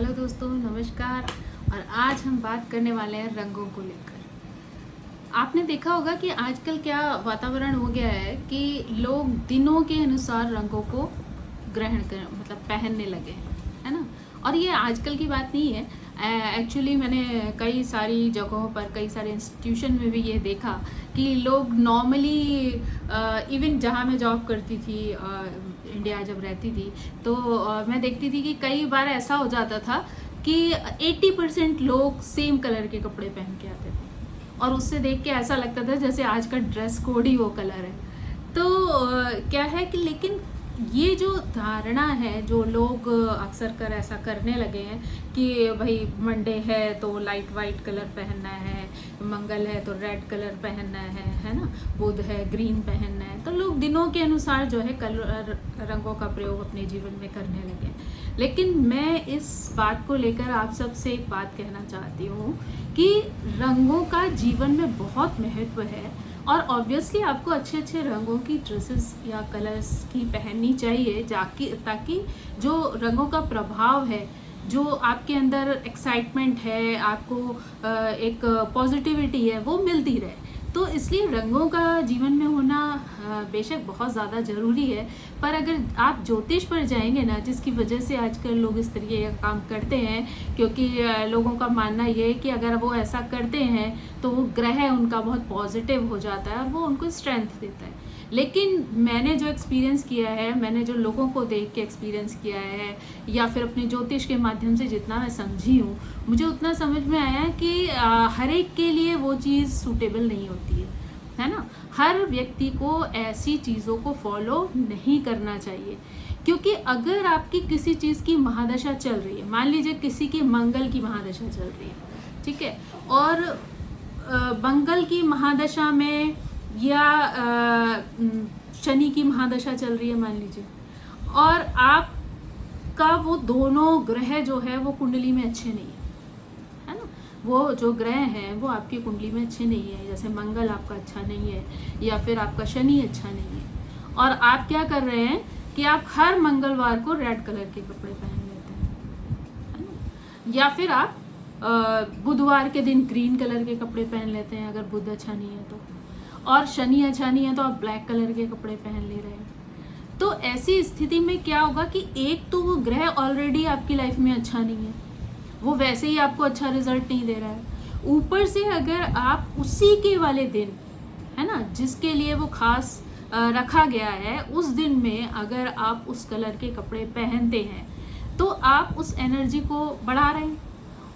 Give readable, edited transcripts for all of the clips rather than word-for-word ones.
Hello दोस्तों, नमस्कार। और आज हम बात करने वाले हैं रंगों को लेकर। आपने देखा होगा कि आजकल क्या वातावरण हो गया है कि लोग दिनों के अनुसार रंगों को ग्रहण कर मतलब पहनने लगे हैं, है ना। और ये आजकल की बात नहीं है। एक्चुअली मैंने कई सारी जगहों पर, कई सारे इंस्टीट्यूशन में भी ये देखा कि लोग नॉर्मली, इवन जहाँ मैं जॉब करती थी, इंडिया जब रहती थी, तो मैं देखती थी कि कई बार ऐसा हो जाता था कि 80% लोग सेम कलर के कपड़े पहन के आते थे और उससे देख के ऐसा लगता था जैसे आज का ड्रेस कोड ही वो कलर है। तो क्या है कि लेकिन ये जो धारणा है, जो लोग अक्सर कर ऐसा करने लगे हैं कि भाई मंडे है तो लाइट वाइट कलर पहनना है, मंगल है तो रेड कलर पहनना है ना, बुध है ग्रीन पहनना है, तो लोग दिनों के अनुसार जो है कलर रंगों का प्रयोग अपने जीवन में करने लगे हैं। लेकिन मैं इस बात को लेकर आप सबसे एक बात कहना चाहती हूँ कि रंगों का जीवन में बहुत महत्व है और ऑब्वियसली आपको अच्छे अच्छे रंगों की ड्रेसेस या कलर्स की पहननी चाहिए ताकि जो रंगों का प्रभाव है, जो आपके अंदर एक्साइटमेंट है, आपको एक पॉजिटिविटी है, वो मिलती रहे। तो इसलिए रंगों का जीवन में होना बेशक बहुत ज़्यादा ज़रूरी है। पर अगर आप ज्योतिष पर जाएंगे ना, जिसकी वजह से आजकल लोग इस तरीके का काम करते हैं, क्योंकि लोगों का मानना ये है कि अगर वो ऐसा करते हैं तो वो ग्रह उनका बहुत पॉजिटिव हो जाता है और वो उनको स्ट्रेंथ देता है। लेकिन मैंने जो एक्सपीरियंस किया है, मैंने जो लोगों को देख के एक्सपीरियंस किया है या फिर अपने ज्योतिष के माध्यम से जितना मैं समझी हूँ, मुझे उतना समझ में आया कि हर एक के लिए वो चीज़ सूटेबल नहीं होती है ना। हर व्यक्ति को ऐसी चीज़ों को फॉलो नहीं करना चाहिए, क्योंकि अगर आपकी किसी चीज़ की महादशा चल रही है, मान लीजिए किसी की मंगल की महादशा चल रही है, ठीक है, और मंगल की महादशा में या शनि की महादशा चल रही है मान लीजिए, और आपका वो दोनों ग्रह जो है वो कुंडली में अच्छे नहीं है ना। वो जो ग्रह हैं वो आपकी कुंडली में अच्छे नहीं है, जैसे मंगल आपका अच्छा नहीं है या फिर आपका शनि अच्छा नहीं है, और आप क्या कर रहे हैं कि आप हर मंगलवार को रेड कलर के कपड़े पहन लेते हैं, है ना। या फिर आप बुधवार के दिन ग्रीन कलर के कपड़े पहन लेते हैं अगर बुध अच्छा नहीं है तो, और शनि अच्छा नहीं है तो आप ब्लैक कलर के कपड़े पहन ले रहे हैं। तो ऐसी स्थिति में क्या होगा कि एक तो वो ग्रह ऑलरेडी आपकी लाइफ में अच्छा नहीं है, वो वैसे ही आपको अच्छा रिजल्ट नहीं दे रहा है, ऊपर से अगर आप उसी के वाले दिन, है ना, जिसके लिए वो खास रखा गया है, उस दिन में अगर आप उस कलर के कपड़े पहनते हैं तो आप उस एनर्जी को बढ़ा रहे हैं,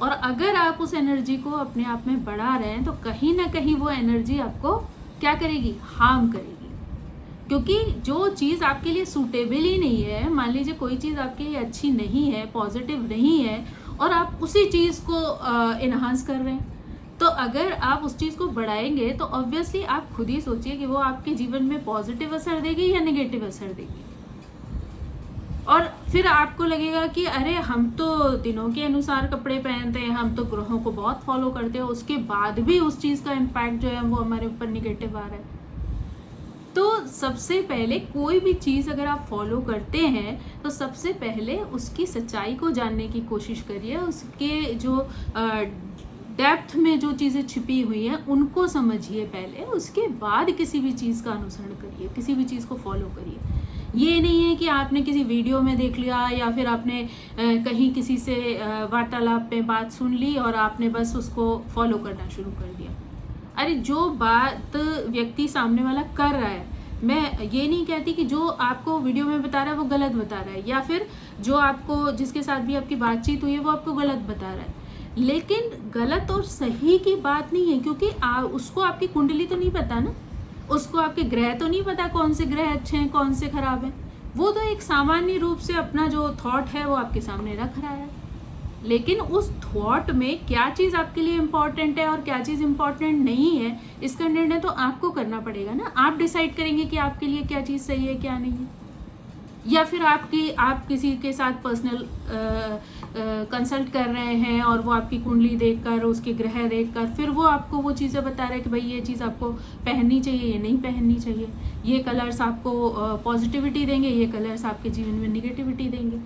और अगर आप उस एनर्जी को अपने आप में बढ़ा रहे हैं तो कहीं ना कहीं वो एनर्जी आपको क्या करेगी, हार्म करेगी। क्योंकि जो चीज़ आपके लिए सूटेबल ही नहीं है, मान लीजिए कोई चीज़ आपके लिए अच्छी नहीं है, पॉजिटिव नहीं है, और आप उसी चीज़ को इन्हांस कर रहे हैं, तो अगर आप उस चीज़ को बढ़ाएंगे तो ऑब्वियसली आप खुद ही सोचिए कि वो आपके जीवन में पॉजिटिव असर देगी या नेगेटिव असर देगी। और फिर आपको लगेगा कि अरे हम तो दिनों के अनुसार कपड़े पहनते हैं, हम तो ग्रहों को बहुत फॉलो करते हैं, उसके बाद भी उस चीज़ का इम्पैक्ट जो है वो हमारे ऊपर निगेटिव आ रहा है। तो सबसे पहले कोई भी चीज़ अगर आप फॉलो करते हैं तो सबसे पहले उसकी सच्चाई को जानने की कोशिश करिए, उसके जो डेप्थ में जो चीज़ें छिपी हुई हैं उनको समझिए पहले, उसके बाद किसी भी चीज़ का अनुसरण करिए, किसी भी चीज़ को फॉलो करिए। ये नहीं है कि आपने किसी वीडियो में देख लिया या फिर आपने कहीं किसी से वार्तालाप में बात सुन ली और आपने बस उसको फॉलो करना शुरू कर दिया। अरे जो बात व्यक्ति सामने वाला कर रहा है, मैं ये नहीं कहती कि जो आपको वीडियो में बता रहा है वो गलत बता रहा है, या फिर जो आपको जिसके साथ भी आपकी बातचीत हुई है वो आपको गलत बता रहा है, लेकिन गलत और सही की बात नहीं है, क्योंकि उसको आपकी कुंडली तो नहीं पता ना, उसको आपके ग्रह तो नहीं पता कौन से ग्रह अच्छे हैं कौन से खराब हैं। वो तो एक सामान्य रूप से अपना जो थॉट है वो आपके सामने रख रहा है, लेकिन उस थॉट में क्या चीज़ आपके लिए इम्पॉर्टेंट है और क्या चीज़ इम्पॉर्टेंट नहीं है, इसका निर्णय तो आपको करना पड़ेगा ना। आप डिसाइड करेंगे कि आपके लिए क्या चीज़ सही है क्या नहीं है, या फिर आप किसी के साथ पर्सनल कंसल्ट कर रहे हैं और वो आपकी कुंडली देखकर, उसके ग्रह देखकर फिर वो आपको वो चीज़ें बता रहे हैं कि भाई ये चीज़ आपको पहननी चाहिए, ये नहीं पहननी चाहिए, ये कलर्स आपको पॉजिटिविटी देंगे, ये कलर्स आपके जीवन में निगेटिविटी देंगे।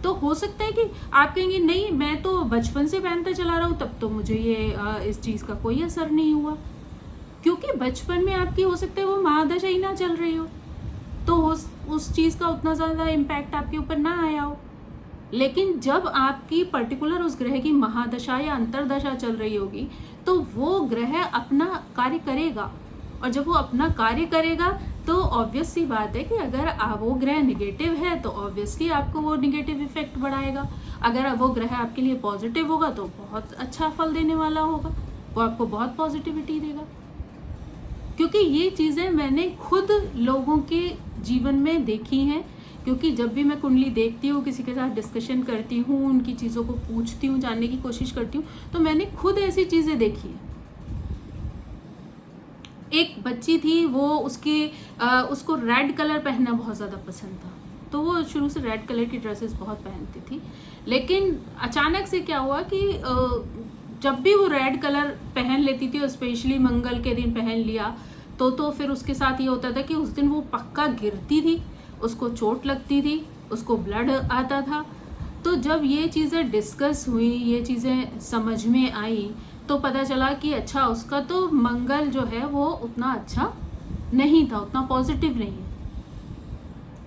तो हो सकता है कि आप कहेंगे नहीं मैं तो बचपन से पहनता चला रहा हूँ, तब तो मुझे ये इस चीज़ का कोई असर नहीं हुआ, क्योंकि बचपन में आपकी हो सकता है वो महादशा ही ना चल रही हो, तो उस चीज़ का उतना ज़्यादा इम्पैक्ट आपके ऊपर ना आया हो। लेकिन जब आपकी पर्टिकुलर उस ग्रह की महादशा या अंतरदशा चल रही होगी, तो वो ग्रह अपना कार्य करेगा, और जब वो अपना कार्य करेगा तो ऑब्वियस सी बात है कि अगर वो ग्रह निगेटिव है तो ऑब्वियसली आपको वो निगेटिव इफेक्ट बढ़ाएगा। अगर वो ग्रह आपके लिए पॉजिटिव होगा तो बहुत अच्छा फल देने वाला होगा, वो आपको बहुत पॉजिटिविटी देगा। क्योंकि ये चीज़ें मैंने खुद लोगों के जीवन में देखी हैं, क्योंकि जब भी मैं कुंडली देखती हूँ, किसी के साथ डिस्कशन करती हूँ, उनकी चीज़ों को पूछती हूँ, जानने की कोशिश करती हूँ, तो मैंने खुद ऐसी चीज़ें देखी हैं। एक बच्ची थी, वो उसको रेड कलर पहनना बहुत ज़्यादा पसंद था, तो वो शुरू से रेड कलर की ड्रेसेस बहुत पहनती थी। लेकिन अचानक से क्या हुआ कि जब भी वो रेड कलर पहन लेती थी, और स्पेशली मंगल के दिन पहन लिया, तो फिर उसके साथ ये होता था कि उस दिन वो पक्का गिरती थी, उसको चोट लगती थी, उसको ब्लड आता था। तो जब ये चीज़ें डिस्कस हुई, ये चीज़ें समझ में आई, तो पता चला कि अच्छा उसका तो मंगल जो है वो उतना अच्छा नहीं था, उतना पॉजिटिव नहीं है।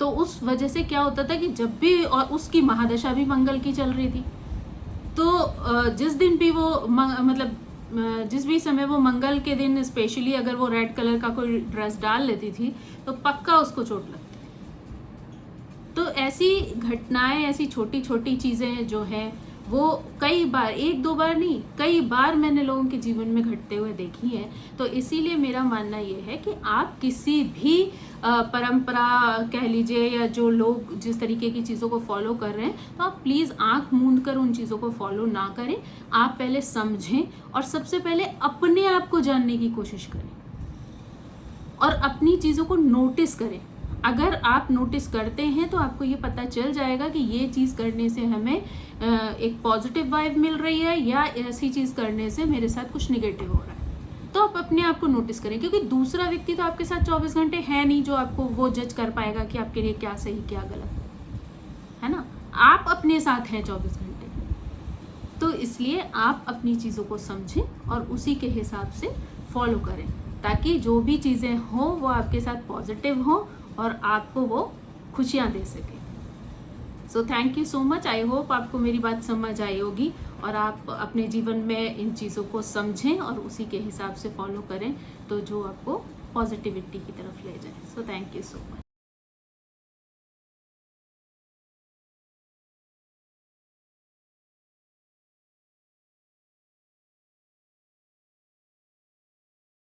तो उस वजह से क्या होता था कि जब भी, और उसकी महादशा भी मंगल की चल रही थी, तो जिस दिन भी वो मतलब जिस भी समय वो मंगल के दिन स्पेशली अगर वो रेड कलर का कोई ड्रेस डाल लेती थी, तो पक्का उसको चोट लगती। तो ऐसी घटनाएं, ऐसी छोटी छोटी चीज़ें जो हैं वो कई बार, एक दो बार नहीं, कई बार मैंने लोगों के जीवन में घटते हुए देखी हैं। तो इसीलिए मेरा मानना ये है कि आप किसी भी परंपरा कह लीजिए, या जो लोग जिस तरीके की चीज़ों को फॉलो कर रहे हैं, तो आप प्लीज़ आंख मूंद कर उन चीज़ों को फॉलो ना करें। आप पहले समझें, और सबसे पहले अपने आप को जानने की कोशिश करें, और अपनी चीज़ों को नोटिस करें। अगर आप नोटिस करते हैं तो आपको ये पता चल जाएगा कि ये चीज़ करने से हमें एक पॉजिटिव वाइब मिल रही है, या ऐसी चीज़ करने से मेरे साथ कुछ निगेटिव हो रहा है। तो आप अपने आप को नोटिस करें, क्योंकि दूसरा व्यक्ति तो आपके साथ 24 घंटे है नहीं जो आपको वो जज कर पाएगा कि आपके लिए क्या सही क्या गलत है ना। आप अपने साथ हैं 24 घंटे, तो इसलिए आप अपनी चीज़ों को समझें और उसी के हिसाब से फॉलो करें, ताकि जो भी चीज़ें हों वो आपके साथ पॉजिटिव हों और आपको वो खुशियाँ दे सके। So thank you so much. I hope आपको मेरी बात समझ आई होगी, और आप अपने जीवन में इन चीज़ों को समझें और उसी के हिसाब से फॉलो करें, तो जो आपको पॉजिटिविटी की तरफ ले जाए। So thank you so much.